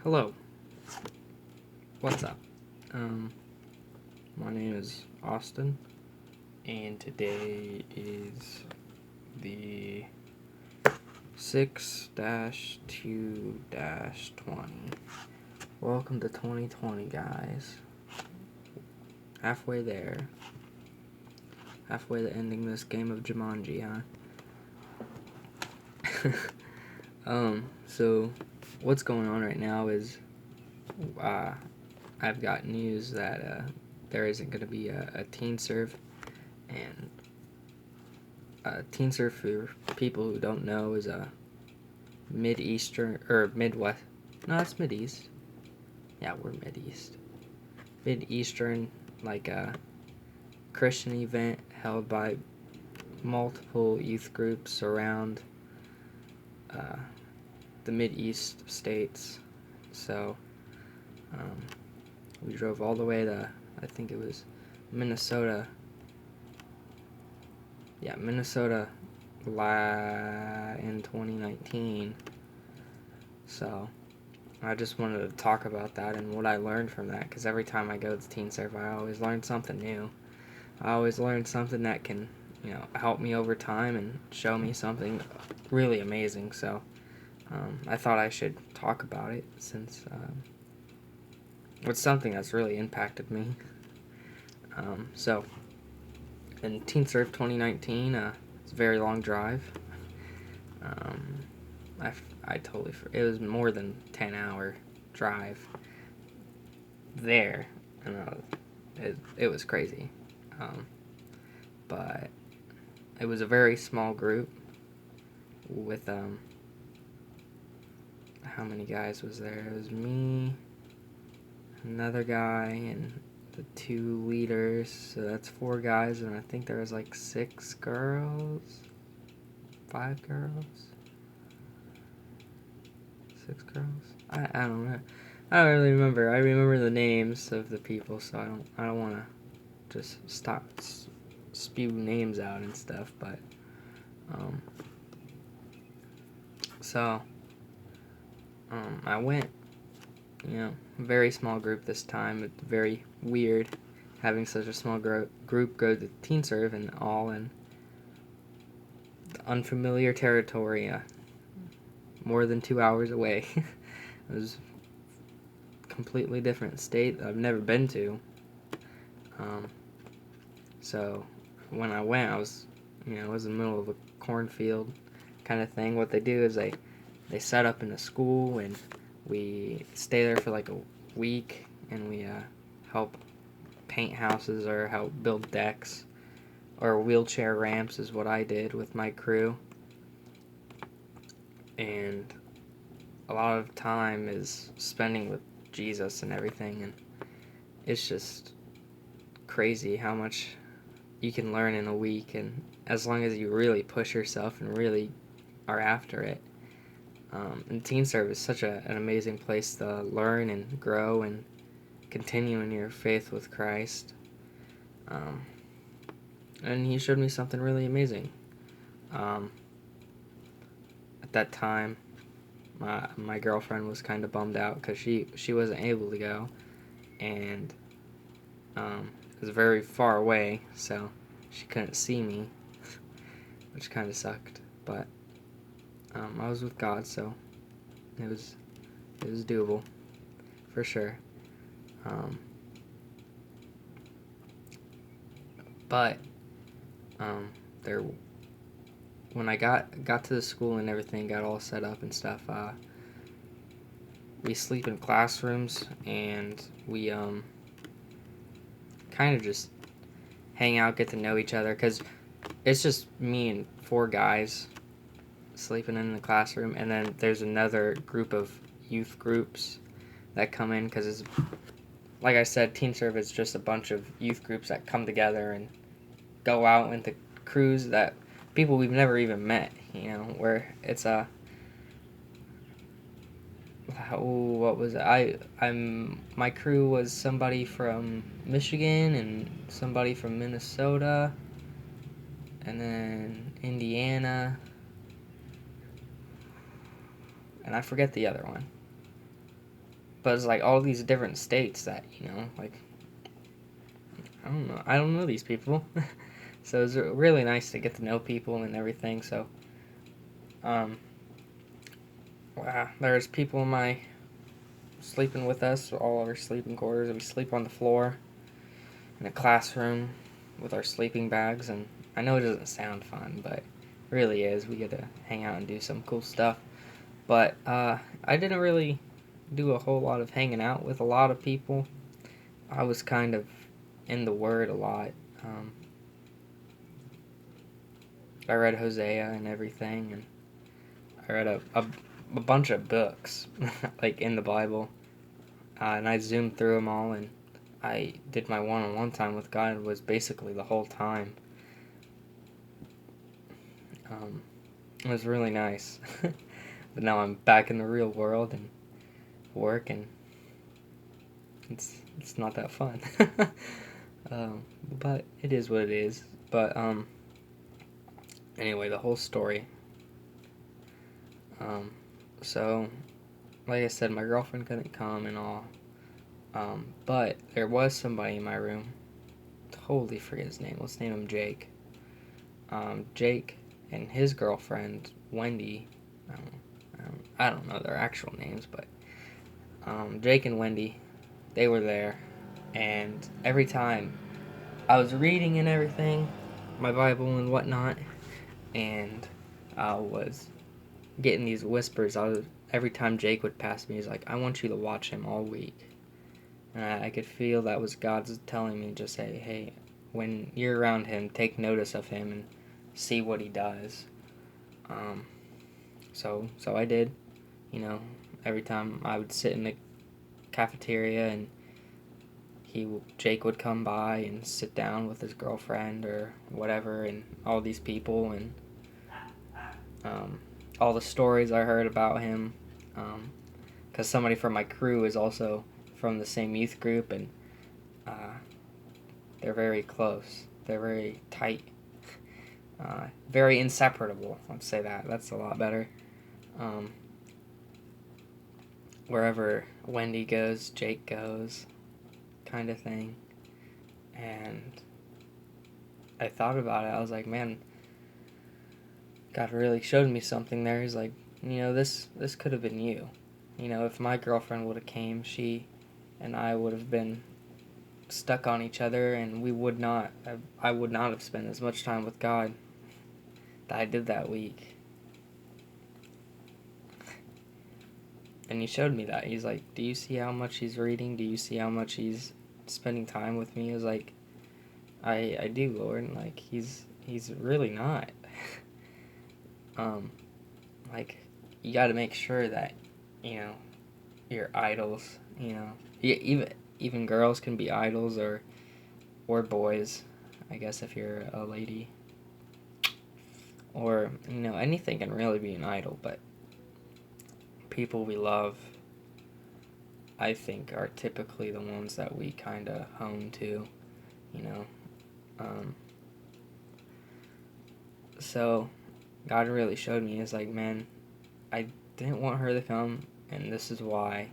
Hello, what's up? Um, my name is Austin, and today is the 6-2-20. Welcome to 2020, guys. Halfway there. Halfway to ending this game of Jumanji, huh? So what's going on right now is I've got news that there isn't going to be a Teenserve, and Teenserve, for people who don't know, is a Mid-Eastern, or Midwest, no, it's Mid-East, yeah, we're Mid-East, Mid-Eastern, like a Christian event held by multiple youth groups around the Mid-East states. So we drove all the way to, I think it was Minnesota. Yeah, Minnesota in 2019. So I just wanted to talk about that and what I learned from that, because every time I go to Teenserve, I always learn something new. I always learn something that can, help me over time and show me something really amazing. So I thought I should talk about it, since it's something that's really impacted me. So in Teenserve 2019, it's a very long drive. I totally it was more than 10-hour drive there, and it was crazy. But it was a very small group with how many guys was there? It was me, another guy, and the two leaders. So that's 4 guys, and I think there was like 6 girls, 5 girls. 6 girls? I don't know. I don't really remember. I remember the names of the people, so I don't want to just spew names out and stuff. But I went. Very small group this time. It's very weird having such a small group go to Teenserve and all in unfamiliar territory. More than 2 hours away. It was a completely different state I've never been to. So when I went, I was in the middle of a cornfield kind of thing. What they do is they set up in a school, and we stay there for like a week, and we help paint houses or help build decks, or wheelchair ramps is what I did with my crew. And a lot of time is spending with Jesus and everything, and it's just crazy how much you can learn in a week, and as long as you really push yourself and really are after it. And Teenserve is such an amazing place to learn and grow and continue in your faith with Christ. And he showed me something really amazing. At that time, my girlfriend was kind of bummed out because she wasn't able to go, and it was very far away, so she couldn't see me, which kind of sucked. But I was with God, so it was doable for sure. But there, when I got to the school and everything, got all set up and stuff, we sleep in classrooms, and we kind of just hang out, get to know each other, because it's just me and 4 guys sleeping in the classroom, and then there's another group of youth groups that come in, because it's, like I said, Teenserve is just a bunch of youth groups that come together and go out into crews that people we've never even met, where it's what was it? My crew was somebody from Michigan and somebody from Minnesota, and then Indiana, and I forget the other one. but it's like all these different states that, like, I don't know these people. So it's really nice to get to know people and everything. So wow, there's people in my sleeping with us, all our sleeping quarters. We sleep on the floor in a classroom with our sleeping bags, and I know it doesn't sound fun, but it really is. We get to hang out and do some cool stuff. But I didn't really do a whole lot of hanging out with a lot of people. I was kind of in the Word a lot. I read Hosea and everything, and I read a bunch of books, like in the Bible, and I zoomed through them all, and I did my one-on-one time with God was basically the whole time. It was really nice. But now I'm back in the real world and work, and it's not that fun. But it is what it is. But anyway, the whole story. So, like I said, my girlfriend couldn't come and all. But there was somebody in my room. Totally forget his name. Let's name him Jake. Jake and his girlfriend, Wendy. I don't know their actual names, but Jake and Wendy, they were there. And every time I was reading and everything, my Bible and whatnot, and I was getting these whispers. Every time Jake would pass me, he's like, I want you to watch him all week. And I could feel that was God's telling me, just say, hey, when you're around him, take notice of him and see what he does. So I did. Every time I would sit in the cafeteria and Jake would come by and sit down with his girlfriend or whatever, and all these people, and all the stories I heard about him, because somebody from my crew is also from the same youth group, and they're very close. They're very tight. Very inseparable. Let's say that. That's a lot better. Wherever Wendy goes, Jake goes, kind of thing. And I thought about it. I was like, man, God really showed me something there. He's like, this could have been you. If my girlfriend would have came, she and I would have been stuck on each other, and I would not have spent as much time with God that I did that week. And he showed me that. He's like, do you see how much he's reading? Do you see how much he's spending time with me? I was like, I do, Lord. And like, he's really not. Like, you got to make sure that, your idols, even girls can be idols, or boys, I guess, if you're a lady. Or, anything can really be an idol, but people we love, I think, are typically the ones that we kind of hone to, So, God really showed me, is like, man, I didn't want her to come, and this is why,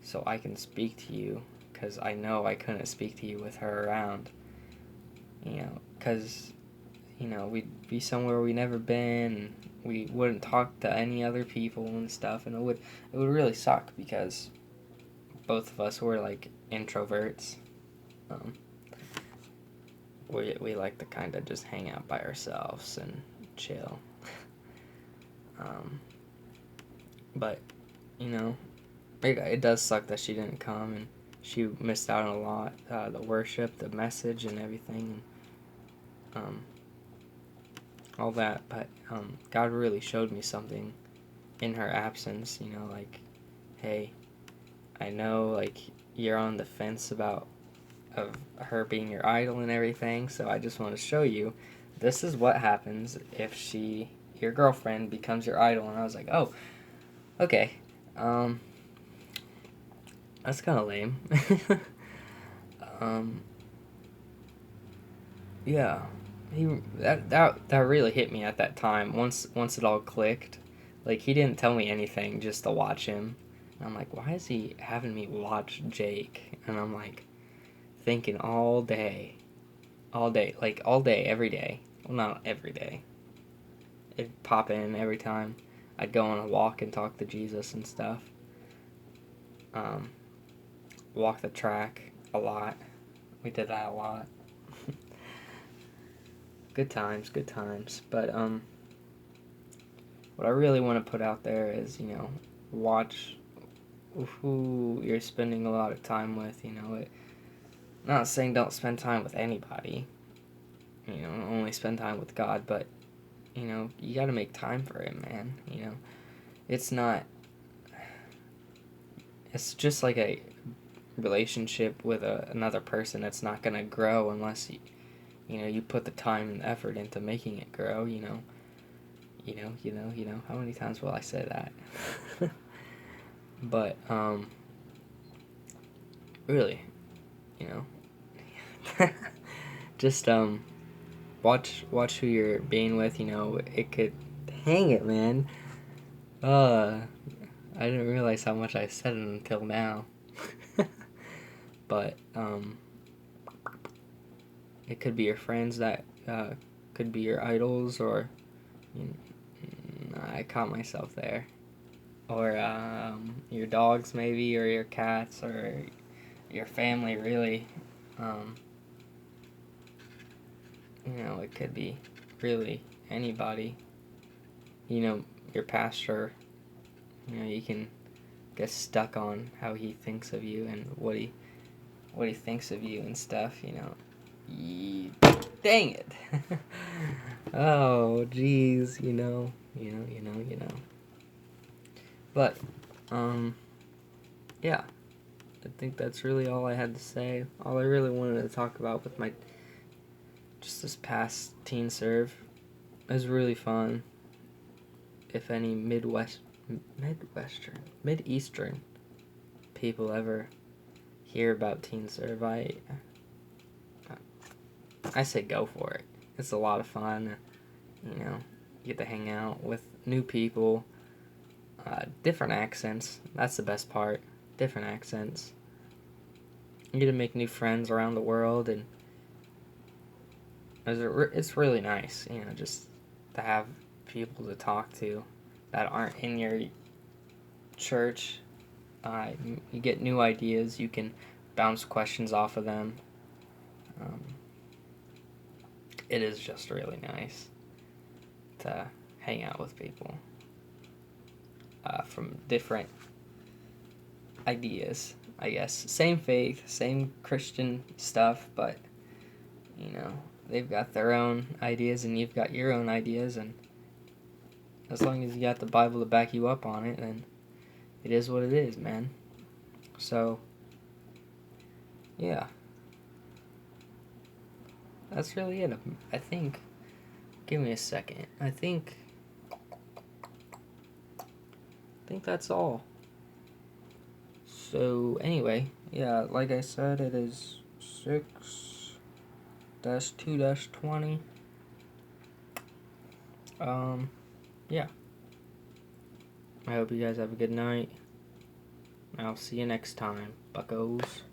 so I can speak to you, because I know I couldn't speak to you with her around, because, we'd be somewhere we never been, and we wouldn't talk to any other people and stuff, and it would really suck, because both of us were, like, introverts. We like to kind of just hang out by ourselves and chill. But, it does suck that she didn't come, and she missed out on a lot. The worship, the message, and everything. All that. But God really showed me something in her absence. Like, hey, I know, like, you're on the fence of her being your idol and everything, so I just want to show you this is what happens if your girlfriend becomes your idol. And I was like, oh, okay, that's kind of lame. Yeah, that really hit me at that time. Once it all clicked, like, he didn't tell me anything just to watch him, And I'm like, why is he having me watch Jake? And I'm like, thinking all day, like all day, every day. Well, not every day. It'd pop in every time I'd go on a walk and talk to Jesus and stuff. Walk the track a lot. We did that a lot. Good times. But what I really want to put out there is, watch who you're spending a lot of time with. Not saying don't spend time with anybody. Only spend time with God, but you got to make time for Him, man. It's not. It's just like a relationship with another person that's not gonna grow unless you put the time and effort into making it grow. How many times will I say that? But really, just watch who you're being with. It could, hang it, man. I didn't realize how much I said it until now. But it could be your friends that could be your idols, or I caught myself there, or your dogs maybe, or your cats, or your family, really. It could be really anybody. Your pastor. You can get stuck on how he thinks of you and what he thinks of you and stuff. Dang it. Oh, jeez. But yeah. I think that's really all I had to say. All I really wanted to talk about with this past Teenserve. It was really fun. If any Mid-Eastern people ever hear about Teenserve, I say go for it. It's a lot of fun. You get to hang out with new people, different accents. That's the best part. Different accents. You get to make new friends around the world, and it's really nice, just to have people to talk to that aren't in your church. You get new ideas. You can bounce questions off of them. It is just really nice to hang out with people from different ideas, I guess. Same faith, same Christian stuff, but they've got their own ideas and you've got your own ideas, and as long as you got the Bible to back you up on it, then it is what it is, man. So, yeah. That's really it, I think. Give me a second. I think that's all. So, anyway, yeah, like I said, it is 6-2-20. Yeah. I hope you guys have a good night. I'll see you next time, buckos.